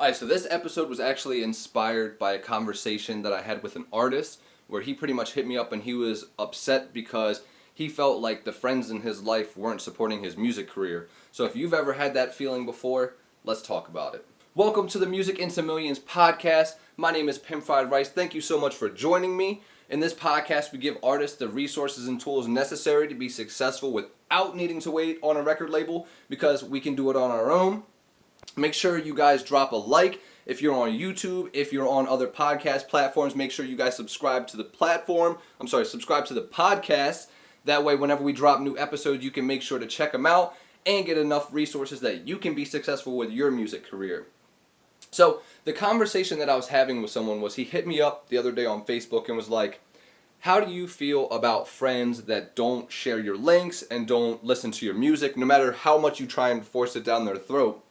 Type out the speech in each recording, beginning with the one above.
Alright, so this episode was actually inspired by a conversation that I had with an artist where he pretty much hit me up and he was upset because he felt like the friends in his life weren't supporting his music career. So if you've ever had that feeling before, let's talk about it. Welcome to the Music Into Millions podcast. My name is Pimp Fried Rice. Thank you so much for joining me. In this podcast, we give artists the resources and tools necessary to be successful without needing to wait on a record label because we can do it on our own. Make sure you guys drop a like if you're on YouTube, if you're on other podcast platforms. Make sure you guys subscribe to the subscribe to the podcast. That way, whenever we drop new episodes, you can make sure to check them out and get enough resources that you can be successful with your music career. So the conversation that I was having with someone was he hit me up the other day on Facebook and was like, how do you feel about friends that don't share your links and don't listen to your music, no matter how much you try and force it down their throat?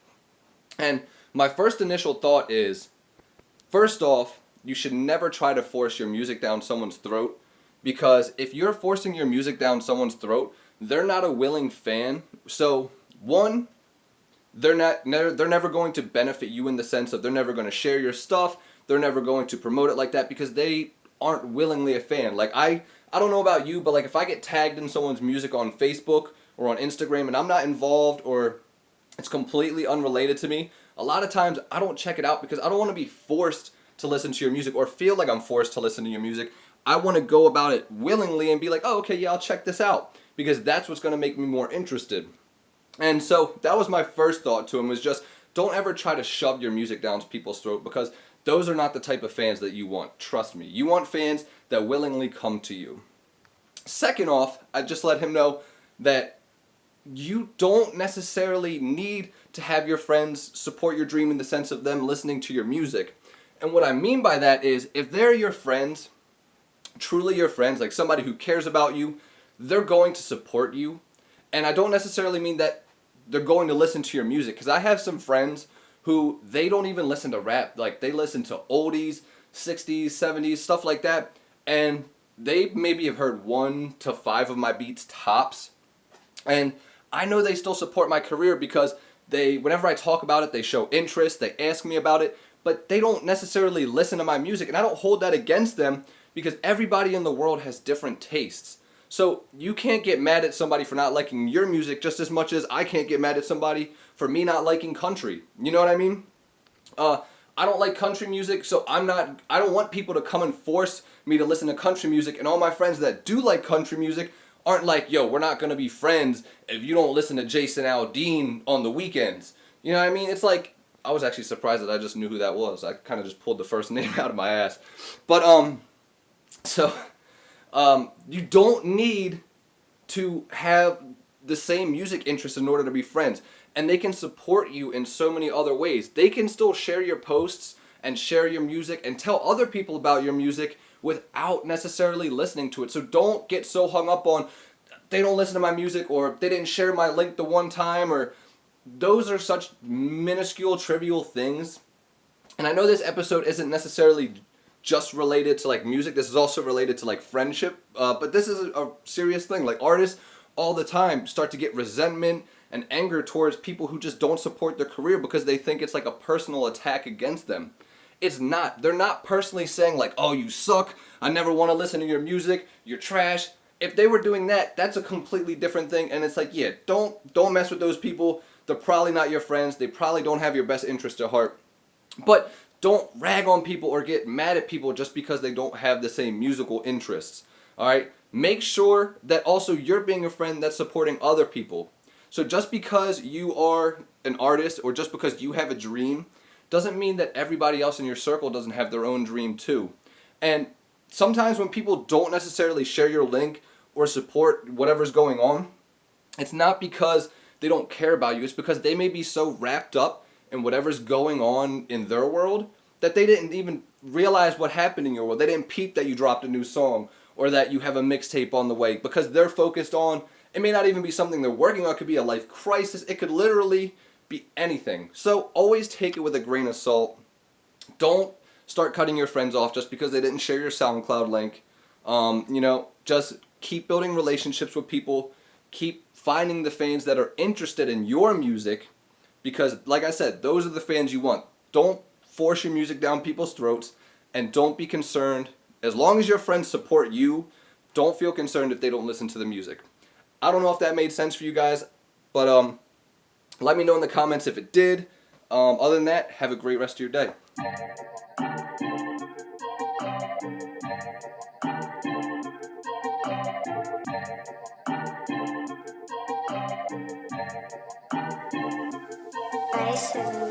And my first initial thought is, first off, you should never try to force your music down someone's throat, because if you're forcing your music down someone's throat, they're not a willing fan. So, one, they're never going to benefit you in the sense of they're never going to share your stuff, they're never going to promote it like that because they aren't willingly a fan. Like, I don't know about you, but like if I get tagged in someone's music on Facebook or on Instagram and I'm not involved or it's completely unrelated to me, a lot of times I don't check it out because I don't want to be forced to listen to your music or feel like I'm forced to listen to your music. I want to go about it willingly and be like, oh, okay, yeah, I'll check this out, because that's what's going to make me more interested. And so that was my first thought to him, was just don't ever try to shove your music down people's throat, because those are not the type of fans that you want. Trust me. You want fans that willingly come to you. Second off, I just let him know that you don't necessarily need to have your friends support your dream in the sense of them listening to your music. And what I mean by that is, if they're your friends, truly your friends, like somebody who cares about you, they're going to support you. And I don't necessarily mean that they're going to listen to your music, because I have some friends who they don't even listen to rap. Like, they listen to oldies, 60s, 70s, stuff like that. And they maybe have heard 1 to 5 of my beats tops. And I know they still support my career because whenever I talk about it, they show interest, they ask me about it, but they don't necessarily listen to my music, and I don't hold that against them because everybody in the world has different tastes. So you can't get mad at somebody for not liking your music just as much as I can't get mad at somebody for me not liking country. You know what I mean? I don't like country music, so I don't want people to come and force me to listen to country music, and all my friends that do like country music aren't like, yo, we're not going to be friends if you don't listen to Jason Aldean on the weekends. You know what I mean? It's like, I was actually surprised that I just knew who that was. I kind of just pulled the first name out of my ass. But, you don't need to have the same music interests in order to be friends. And they can support you in so many other ways. They can still share your posts and share your music and tell other people about your music without necessarily listening to it. So don't get so hung up on they don't listen to my music or they didn't share my link the one time, or those are such minuscule, trivial things. And I know this episode isn't necessarily just related to like music. This is also related to like friendship. But this is a serious thing. Like, artists all the time start to get resentment and anger towards people who just don't support their career because they think it's like a personal attack against them. It's not. They're not personally saying like, oh, you suck, I never want to listen to your music, you're trash. If they were doing that, that's a completely different thing. And it's like, yeah, don't mess with those people. They're probably not your friends. They probably don't have your best interest at heart. But don't rag on people or get mad at people just because they don't have the same musical interests. All right? Make sure that also you're being a friend that's supporting other people. So just because you are an artist or just because you have a dream doesn't mean that everybody else in your circle doesn't have their own dream too. And sometimes when people don't necessarily share your link or support whatever's going on, it's not because they don't care about you. It's because they may be so wrapped up in whatever's going on in their world that they didn't even realize what happened in your world. They didn't peep that you dropped a new song or that you have a mixtape on the way, because they're focused on, it may not even be something they're working on. It could be a life crisis. It could literally be anything. So always take it with a grain of salt. Don't start cutting your friends off just because they didn't share your SoundCloud link. Just keep building relationships with people. Keep finding the fans that are interested in your music, because like I said, those are the fans you want. don't force your music down people's throats, and don't be concerned. As long as your friends support you, don't feel concerned if they don't listen to the music. I don't know if that made sense for you guys, but let me know in the comments if it did. Other than that, have a great rest of your day. Rice